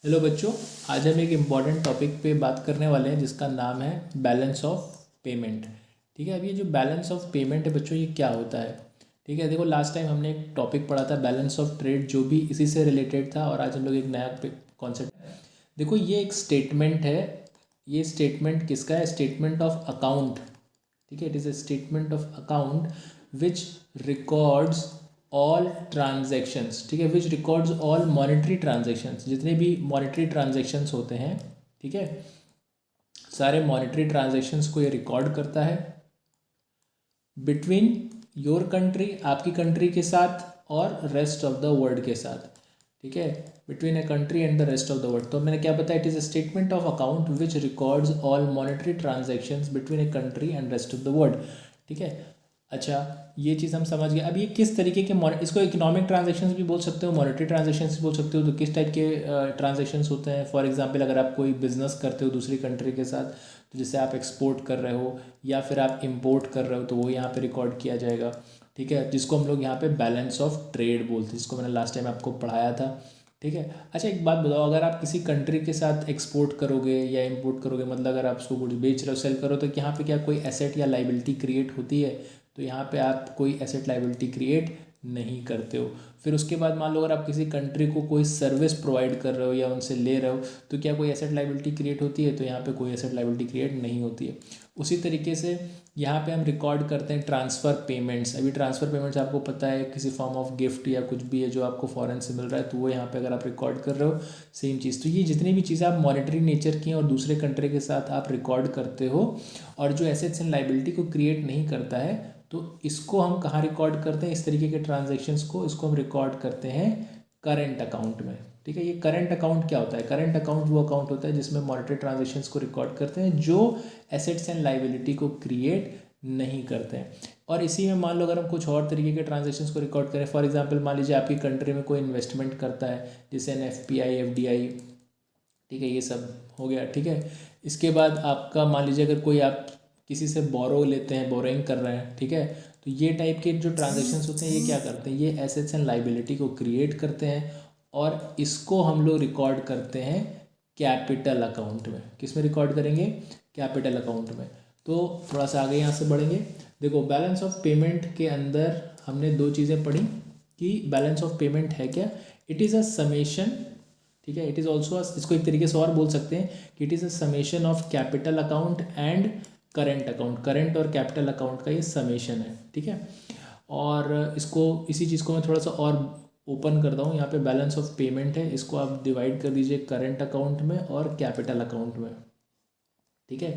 Hello बच्चों। आज हम एक इम्पॉर्टेंट टॉपिक पे बात करने वाले हैं जिसका नाम है बैलेंस ऑफ पेमेंट। ठीक है, अब ये जो बैलेंस ऑफ पेमेंट है बच्चों, ये क्या होता है? ठीक है, देखो लास्ट टाइम हमने एक टॉपिक पढ़ा था बैलेंस ऑफ ट्रेड, जो भी इसी से रिलेटेड था, और आज हम लोग एक नया कॉन्सेप्ट। देखो ये एक स्टेटमेंट है। ये स्टेटमेंट किसका है? Statement of account. ठीक है, it is a statement of account which records all transactions. ठीक है, विच रिकॉर्ड्स ऑल मॉनेटरी ट्रांजेक्शन्स, जितने भी मॉनेटरी ट्रांजेक्शन्स होते हैं। ठीक है, सारे मॉनेटरी ट्रांजेक्शन्स को ये रिकॉर्ड करता है बिटवीन योर कंट्री, आपकी कंट्री के साथ, और रेस्ट ऑफ द वर्ल्ड के साथ। ठीक है, between a country and the rest of the world. तो मैंने क्या बताया? It is a statement of account which records all monetary transactions between a country and rest of the world. ठीक है, अच्छा ये चीज़ हम समझ गए। अब ये किस तरीके के इसको इकोनॉमिक ट्रांजेक्शन्स भी बोल सकते हो, मॉनेटरी ट्रांजेक्शन्स भी बोल सकते हो। तो किस टाइप के ट्रांजेक्शन्स होते हैं? फॉर एग्जांपल, अगर आप कोई बिजनेस करते हो दूसरी कंट्री के साथ, तो जैसे आप एक्सपोर्ट कर रहे हो या फिर आप इंपोर्ट कर रहे हो, तो वो यहाँ पे रिकॉर्ड किया जाएगा। ठीक है, जिसको हम लोग यहाँ पे बैलेंस ऑफ ट्रेड बोलते हैं, जिसको मैंने लास्ट टाइम आपको पढ़ाया था। ठीक है, अच्छा एक बात बताओ, अगर आप किसी कंट्री के साथ एक्सपोर्ट करोगे या इंपोर्ट करोगे, मतलब अगर आप उसको कुछ बेच रहे हो, सेल करो, तो यहाँ पे क्या कोई एसेट या लाइबिलिटी क्रिएट होती है? तो यहाँ पे आप कोई एसेट लाइबिलिटी क्रिएट नहीं करते हो। फिर उसके बाद मान लो अगर आप किसी कंट्री को कोई सर्विस प्रोवाइड कर रहे हो या उनसे ले रहे हो, तो क्या कोई एसेट लाइबिलिटी क्रिएट होती है? तो यहाँ पे कोई एसेट लाइबिलिटी क्रिएट नहीं होती है। उसी तरीके से यहाँ पे हम रिकॉर्ड करते हैं ट्रांसफ़र पेमेंट्स। अभी ट्रांसफ़र पेमेंट्स आपको पता है, किसी फॉर्म ऑफ गिफ्ट या कुछ भी है जो आपको फॉरेन से मिल रहा है, तो वो यहाँ पे अगर आप रिकॉर्ड कर रहे हो, सेम चीज़। तो ये जितनी भी चीज़ें आप मॉनेटरी नेचर की हैं और दूसरे कंट्री के साथ आप रिकॉर्ड करते हो, और जो एसेट्स एंड लाइबिलिटी को क्रिएट नहीं करता है, तो इसको हम कहाँ रिकॉर्ड करते हैं? इस तरीके के ट्रांजेक्शन्स को, इसको हम रिकॉर्ड करते हैं करंट अकाउंट में। ठीक है, ये करंट अकाउंट क्या होता है? करंट अकाउंट वो अकाउंट होता है जिसमें मॉनेटरी ट्रांजेक्शन्स को रिकॉर्ड करते हैं जो एसेट्स एंड लाइबिलिटी को क्रिएट नहीं करते हैं। और इसी में मान लो अगर हम कुछ और तरीके के ट्रांजेक्शन्स को रिकॉर्ड करें, फॉर एग्जांपल मान लीजिए आपकी कंट्री में कोई इन्वेस्टमेंट करता है, जैसे NFPI, FDI। ठीक है, ये सब हो गया। ठीक है, इसके बाद आपका मान लीजिए अगर कोई आप किसी से बोरो लेते हैं, बोरोइंग कर रहे हैं। ठीक है, तो ये टाइप के जो ट्रांजेक्शन्स होते हैं, ये क्या करते हैं? ये एसेट्स एंड लाइबिलिटी को क्रिएट करते हैं, और इसको हम लोग रिकॉर्ड करते हैं कैपिटल अकाउंट में। किस में रिकॉर्ड करेंगे? कैपिटल अकाउंट में। तो थोड़ा सा आगे यहाँ से बढ़ेंगे। देखो बैलेंस ऑफ पेमेंट के अंदर हमने दो चीज़ें पढ़ी कि बैलेंस ऑफ पेमेंट है क्या। It is a summation. ठीक है, इट इज़ ऑल्सो, इसको एक तरीके से और बोल सकते हैं कि it is a summation of capital account and current account. Current और कैपिटल अकाउंट का ये समेशन है। ठीक है, और इसको, इसी चीज़ को मैं थोड़ा सा और ओपन करता हूँ। यहाँ पे बैलेंस ऑफ पेमेंट है, इसको आप डिवाइड कर दीजिए करेंट अकाउंट में और कैपिटल अकाउंट में। ठीक है,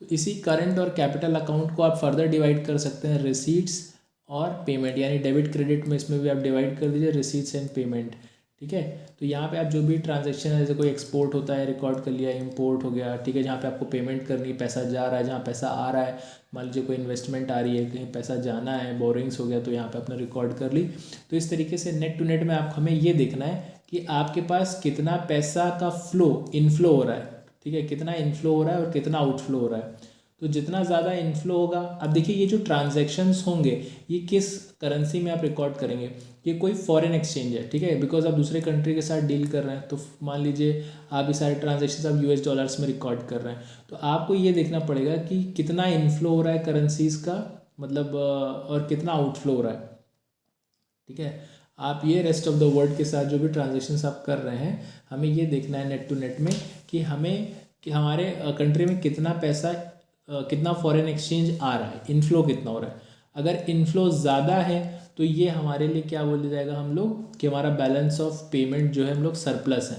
तो इसी करंट और कैपिटल अकाउंट को आप फर्दर डिवाइड कर सकते हैं रिसीट्स और पेमेंट, यानी डेबिट क्रेडिट में इसमें भी आप डिवाइड कर दीजिए रिसीट्स एंड पेमेंट। ठीक है, तो यहाँ पे आप जो भी ट्रांजैक्शन है, जैसे कोई एक्सपोर्ट होता है रिकॉर्ड कर लिया, इंपोर्ट हो गया। ठीक है, जहाँ पे आपको पेमेंट करनी है, पैसा जा रहा है, जहाँ पैसा आ रहा है, मान लीजिए कोई इन्वेस्टमेंट आ रही है, कहीं पैसा जाना है, बोरिंग्स हो गया, तो यहाँ पे आपने रिकॉर्ड कर ली। तो इस तरीके से नेट टू नेट में आप हमें ये देखना है कि आपके पास कितना पैसा का फ्लो, इनफ्लो हो रहा है। ठीक है, कितना इनफ्लो हो रहा है और कितना आउटफ्लो हो रहा है। तो जितना ज़्यादा इनफ्लो होगा, अब देखिए ये जो ट्रांजैक्शंस होंगे, ये किस करेंसी में आप रिकॉर्ड करेंगे? ये कोई फॉरेन एक्सचेंज है। ठीक है, बिकॉज आप दूसरे कंट्री के साथ डील कर रहे हैं, तो मान लीजिए आप ये सारे ट्रांजेक्शन आप US डॉलर्स में रिकॉर्ड कर रहे हैं, तो आपको ये देखना पड़ेगा कि कितना इनफ्लो हो रहा है करेंसीज का, मतलब और कितना आउटफ्लो हो रहा है। ठीक है, आप ये रेस्ट ऑफ द वर्ल्ड के साथ जो भी ट्रांजेक्शन्स आप कर रहे हैं, हमें ये देखना है नेट टू नेट में कि हमारे कंट्री में कितना पैसा, कितना फॉरेन एक्सचेंज आ रहा है, इनफ्लो कितना हो रहा है। अगर इनफ्लो ज़्यादा है तो ये हमारे लिए क्या बोला जाएगा हम लोग, कि हमारा बैलेंस ऑफ पेमेंट जो है हम लोग सरप्लस है।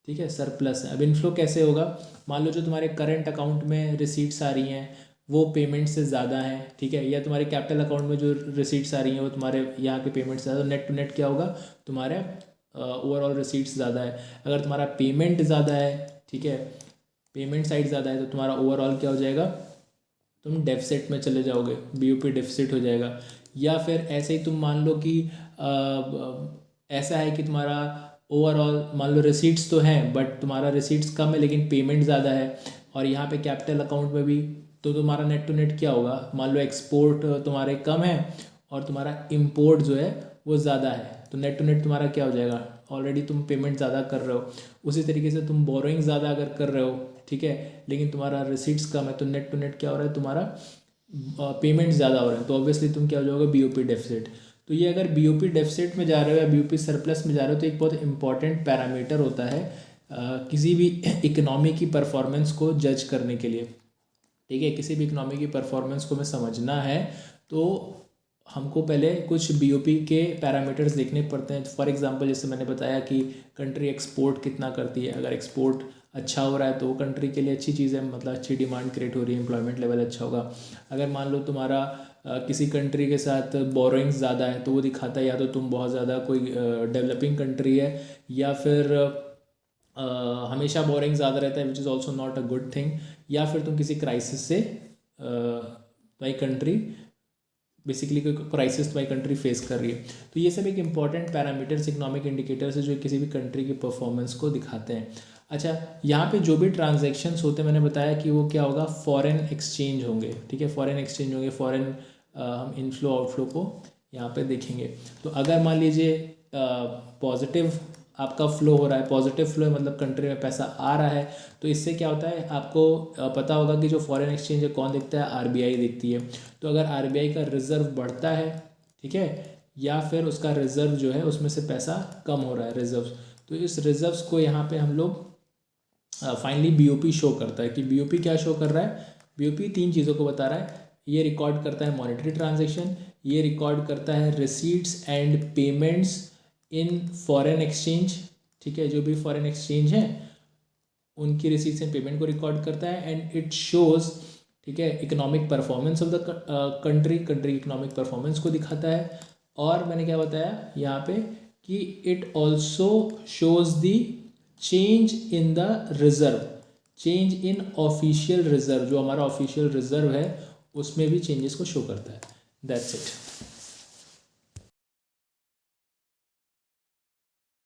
ठीक है, सरप्लस है। अब इनफ्लो कैसे होगा? मान लो जो तुम्हारे करंट अकाउंट में रिसीट्स आ रही हैं वो पेमेंट से ज़्यादा है। ठीक है, या तुम्हारे कैपिटल अकाउंट में जो रिसीट्स आ रही हैं वो तुम्हारे यहाँ के पेमेंट से ज़्यादा, नेट टू नेट क्या होगा? तुम्हारे ओवरऑल रिसीट्स ज़्यादा है। अगर तुम्हारा पेमेंट ज़्यादा है, ठीक है, पेमेंट साइड ज़्यादा है, तो तुम्हारा ओवरऑल क्या हो जाएगा? तुम डेफिसिट में चले जाओगे, BOP डेफिसिट हो जाएगा। या फिर ऐसे ही तुम मान लो कि ऐसा है कि तुम्हारा ओवरऑल मान लो रिसीट्स तो हैं, बट तुम्हारा रिसीट्स कम है लेकिन पेमेंट ज़्यादा है, और यहाँ पे कैपिटल अकाउंट में भी, तो तुम्हारा नेट टू नेट क्या होगा? मान लो एक्सपोर्ट तुम्हारे कम है और तुम्हारा इम्पोर्ट जो है वो ज़्यादा है, तो नेट टू नेट तुम्हारा क्या हो जाएगा? ऑलरेडी तुम पेमेंट ज़्यादा कर रहे हो, उसी तरीके से तुम बोरोइंग ज़्यादा अगर कर रहे हो, ठीक है, लेकिन तुम्हारा रिसीट्स कम है, तो नेट टू नेट क्या हो रहा है, तुम्हारा पेमेंट ज़्यादा हो रहा है, तो ऑब्वियसली तुम क्या हो जाओगे, बीओपी डेफिसिट। तो ये अगर बीओपी डेफिसिट में जा रहे हो या बीओपी सरप्लस में जा रहे हो, तो एक बहुत इंपॉर्टेंट पैरामीटर होता है किसी भी इकोनॉमी की परफॉर्मेंस को जज करने के लिए, ठीक है। किसी भी इकोनॉमी की परफॉर्मेंस को हमें समझना है तो हमको पहले कुछ बीओपी के पैरामीटर्स देखने पड़ते हैं। फॉर एग्जांपल जैसे मैंने बताया कि कंट्री एक्सपोर्ट कितना करती है, अगर एक्सपोर्ट अच्छा हो रहा है तो वो कंट्री के लिए अच्छी चीज़ है, मतलब अच्छी डिमांड क्रिएट हो रही है, एम्प्लॉयमेंट लेवल अच्छा होगा। अगर मान लो तुम्हारा किसी कंट्री के साथ बोरोइंग्स ज़्यादा है तो वो दिखाता है या तो तुम बहुत ज़्यादा कोई डेवलपिंग कंट्री है, या फिर हमेशा बोरिंग ज़्यादा रहता है, which is also not a good thing, या फिर तुम किसी क्राइसिस से तुम्हारी कंट्री बेसिकली कोई क्राइसिस तुम्हारी कंट्री फेस कर रही है। तो ये सब एक इंपॉर्टेंट पैरामीटर्स, इकोनॉमिक इंडिकेटर्स है जो किसी भी कंट्री की परफॉर्मेंस को दिखाते हैं। अच्छा, यहाँ पे जो भी ट्रांजैक्शंस होते हैं मैंने बताया कि वो क्या होगा, फॉरेन एक्सचेंज होंगे, ठीक है, फॉरेन एक्सचेंज होंगे, फॉरेन हम इनफ्लो आउटफ्लो को यहाँ पे देखेंगे। तो अगर मान लीजिए पॉजिटिव आपका फ्लो हो रहा है, पॉजिटिव फ्लो है मतलब कंट्री में पैसा आ रहा है, तो इससे क्या होता है आपको पता होगा कि जो फॉरेन एक्सचेंज है कौन देखता है, आरबीआई देखती है। तो अगर आरबीआई का रिजर्व बढ़ता है, ठीक है, या फिर उसका रिजर्व जो है उसमें से पैसा कम हो रहा है, रिजर्व्स, तो इस रिजर्व्स को यहाँ पे हम लोग फाइनली बीओपी शो करता है कि बीओपी क्या शो कर रहा है, बीओपी 3 चीज़ों को बता रहा है। ये रिकॉर्ड करता है मॉनेटरी ट्रांजेक्शन, ये रिकॉर्ड करता है receipts and payments in foreign exchange, ठीक है, जो भी फॉरेन एक्सचेंज है उनकी रिसीट्स एंड पेमेंट को रिकॉर्ड करता है, एंड इट शोज, ठीक है, economic performance of the country की इकोनॉमिक परफॉर्मेंस को दिखाता है। और मैंने क्या बताया यहाँ पे कि it also shows the change in the reserve, change in official reserve, जो हमारा ऑफिशियल रिजर्व है उसमें भी चेंजेस को शो करता है। That's it.